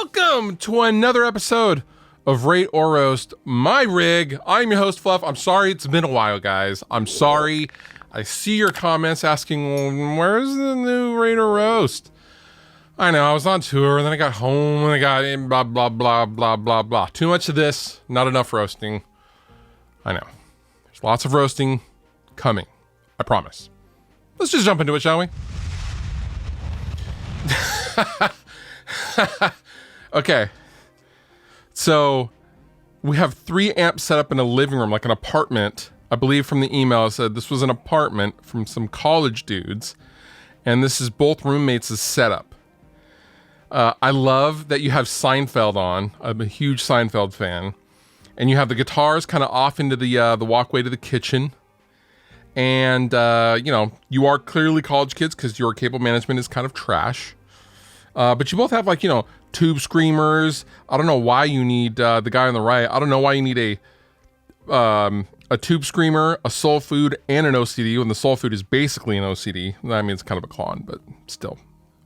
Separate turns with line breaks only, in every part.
Welcome to another episode of Rate or Roast, my rig. I'm your host, Fluff. I'm sorry it's been a while, guys. I'm sorry. I see your comments asking, well, where's the new Rate or Roast? I know, I was on tour, and then I got home, and I got in, blah, blah, blah, blah, blah, blah. Too much of this, not enough roasting. I know. There's lots of roasting coming. I promise. Let's just jump into it, shall we? Okay, so we have 3 amps set up in a living room, like an apartment. I believe from the email it said this was an apartment from some college dudes, and this is both roommates' setup. I love that you have Seinfeld on. I'm a huge Seinfeld fan, and you have the guitars kind of off into the walkway to the kitchen, and you know, you are clearly college kids because your cable management is kind of trash. But you both have, like, you know, tube screamers. I don't know why you need, the guy on the right, I don't know why you need a tube screamer, a soul food, and an OCD, when the soul food is basically an OCD. I mean, it's kind of a clone, but still.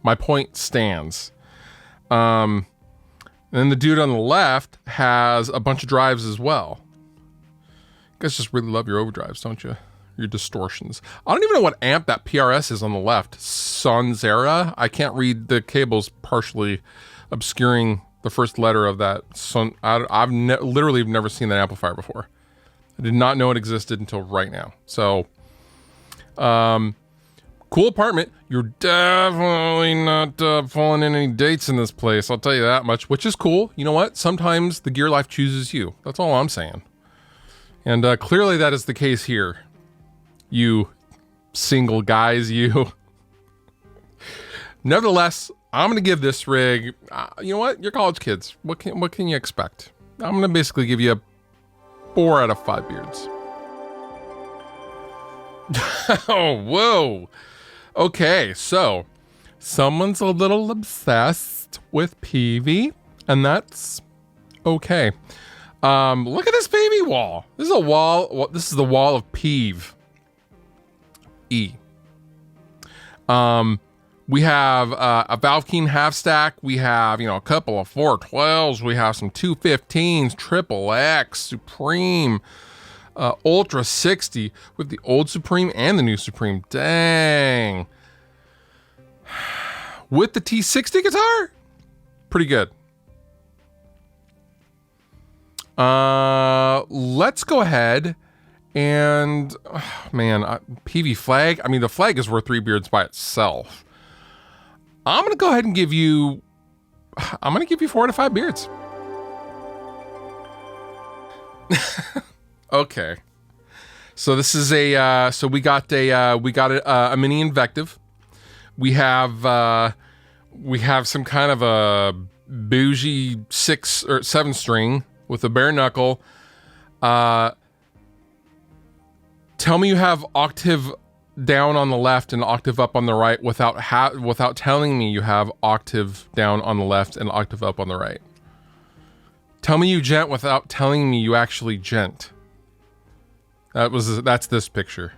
My point stands. And then the dude on the left has a bunch of drives as well. You guys just really love your overdrives, don't you? Your distortions. I don't even know what amp that PRS is on the left. Sonzera? I can't read the cables, partially obscuring the first letter of that. I've literally never seen that amplifier before. I did not know it existed until right now. So, cool apartment. You're definitely not falling in any dates in this place. I'll tell you that much, which is cool. You know what? Sometimes the gear life chooses you. That's all I'm saying. And clearly that is the case here. You single guys, you. Nevertheless, I'm going to give this rig, you know what? You're college kids. What can you expect? I'm going to basically give you a 4 out of 5 beards. Oh, whoa. Okay, so someone's a little obsessed with PV, and that's okay. Look at this baby wall. This is a wall. This is the wall of Peeve. E. We have a Valve Keen half stack. We have, you know, a couple of 412s. We have some 215s, Triple X, Supreme, Ultra 60 with the old Supreme and the new Supreme. Dang. With the T60 guitar? Pretty good. Let's go ahead. And, oh, man, PV flag. I mean, the flag is worth 3 beards by itself. I'm going to go ahead and give you 4 out of 5 beards. Okay. So this is so we got a mini Invective. We have some kind of a bougie 6 or 7 string with a bare knuckle. Tell me you have octave down on the left and octave up on the right without telling me you have octave down on the left and octave up on the right. Tell me you gent without telling me you actually gent. That's this picture.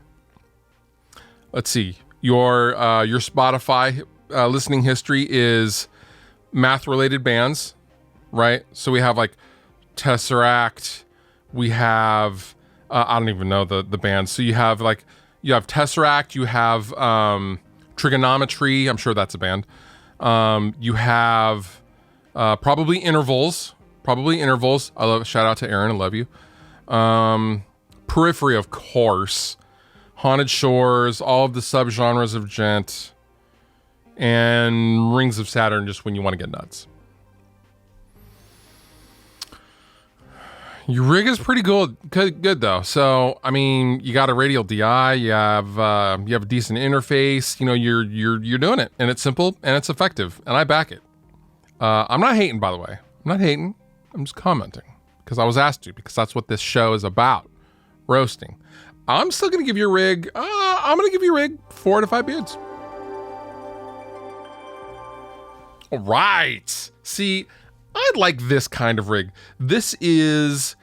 Let's see. Your Spotify listening history is math-related bands, right? So we have like Tesseract. We have I don't even know the bands. So you have Tesseract, you have Trigonometry, I'm sure that's a band. You have probably Intervals. Shout out to Aaron, I love you. Periphery, of course. Haunted Shores, all of the subgenres of gent, and Rings of Saturn, just when you want to get nuts. Your rig is pretty good though. So, I mean, you got a radial DI, you have a decent interface, you know, you're doing it, and it's simple and it's effective, and I back it. I'm not hating, by the way. I'm not hating. I'm just commenting because I was asked to, because that's what this show is about. Roasting. I'm still going to give your rig, 4 out of 5 beards. All right. See, I like this kind of rig. This is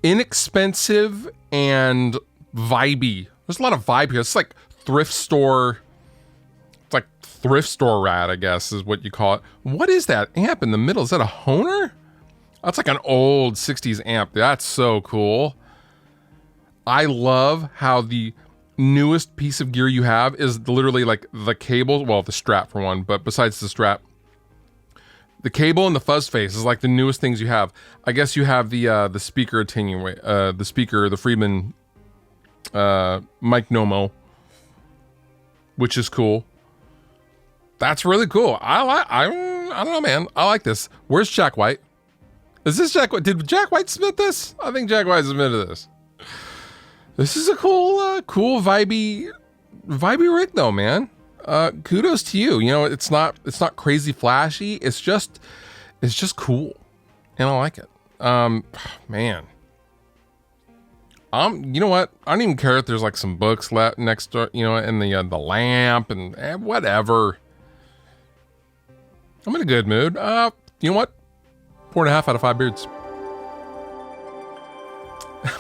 inexpensive and vibey. There's a lot of vibe here. It's like thrift store It's like thrift store rat, I guess, is what you call it. What is that amp in the middle? Is that a Hohner? That's like an old 60s amp. That's so cool. I love how the newest piece of gear you have is literally like the cable, well, the strap for one, but besides the strap, the cable and the fuzz face is like the newest things you have. I guess you have the speaker attenuate, the Friedman Mike Nomo, which is cool. That's really cool. I don't know, man. I like this. Where's Jack White? Is this Jack White? Did Jack White submit this? I think Jack White submitted this. This is a cool, vibey rig though, man. Kudos to you. You know, it's not crazy flashy. It's just cool, and I like it. Man. You know what? I don't even care if there's like some books left next door, you know, and the lamp and whatever. I'm in a good mood. You know what? 4.5 out of 5 beards.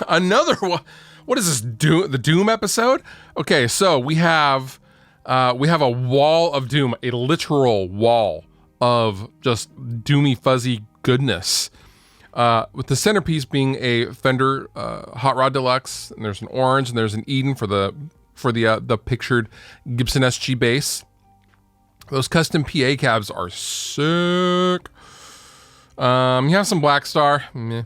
Another one. What is this? The Doom episode? Okay, so we have a wall of Doom, a literal wall of just doomy fuzzy goodness. With the centerpiece being a Fender Hot Rod Deluxe, and there's an orange, and there's an Eden for the pictured Gibson SG bass. Those custom PA cabs are sick. You have some Black Star. Meh.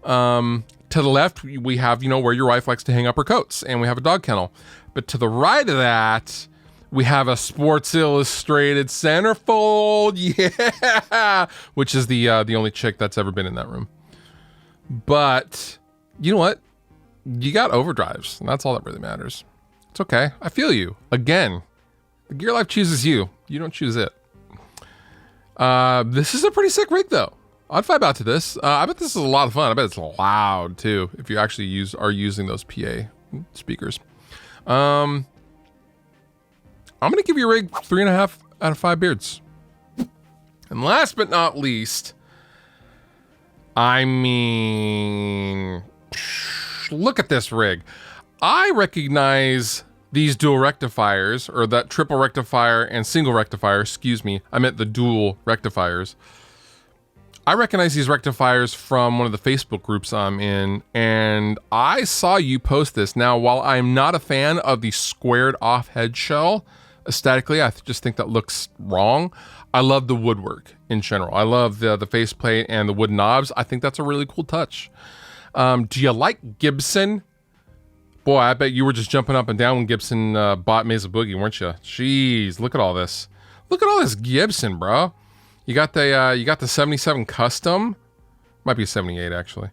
To the left, we have, you know, where your wife likes to hang up her coats, and we have a dog kennel. But to the right of that, we have a Sports Illustrated centerfold, yeah, which is the only chick that's ever been in that room. But you know what? You got overdrives, and that's all that really matters. It's okay. I feel you. Again, the Gear Life chooses you. You don't choose it. This is a pretty sick rig, though. I'd vibe out to this. I bet this is a lot of fun. I bet it's loud too if you actually are using those PA speakers. I'm gonna give your rig 3.5 out of 5 beards. And last but not least, I mean, look at this rig. I recognize these dual rectifiers, or that triple rectifier and single rectifier, excuse me. I meant the dual rectifiers. I recognize these rectifiers from one of the Facebook groups I'm in, and I saw you post this. Now, while I'm not a fan of the squared off head shell, aesthetically, I just think that looks wrong. I love the woodwork in general. I love the faceplate and the wood knobs. I think that's a really cool touch. Do you like Gibson? Boy, I bet you were just jumping up and down when Gibson bought Mesa Boogie, weren't you? Jeez, look at all this. Look at all this Gibson, bro. You got the 77 Custom, might be a 78 actually.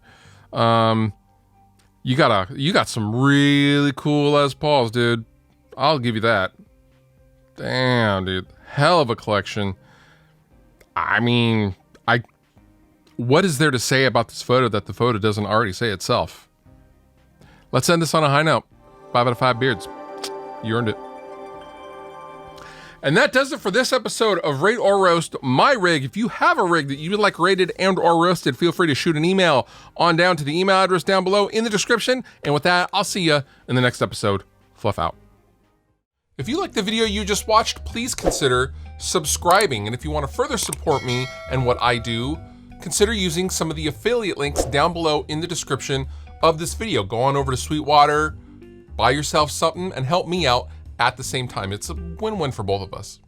You got some really cool Les Pauls, dude. I'll give you that. Damn, dude, hell of a collection. I mean, what is there to say about this photo that the photo doesn't already say itself? Let's end this on a high note. 5 out of 5 beards. You earned it. And that does it for this episode of Rate or Roast My Rig. If you have a rig that you would like rated and or roasted, feel free to shoot an email on down to the email address down below in the description. And with that, I'll see you in the next episode. Fluff out. If you like the video you just watched, please consider subscribing. And if you want to further support me and what I do, consider using some of the affiliate links down below in the description of this video. Go on over to Sweetwater, buy yourself something, and help me out at the same time. It's a win-win for both of us.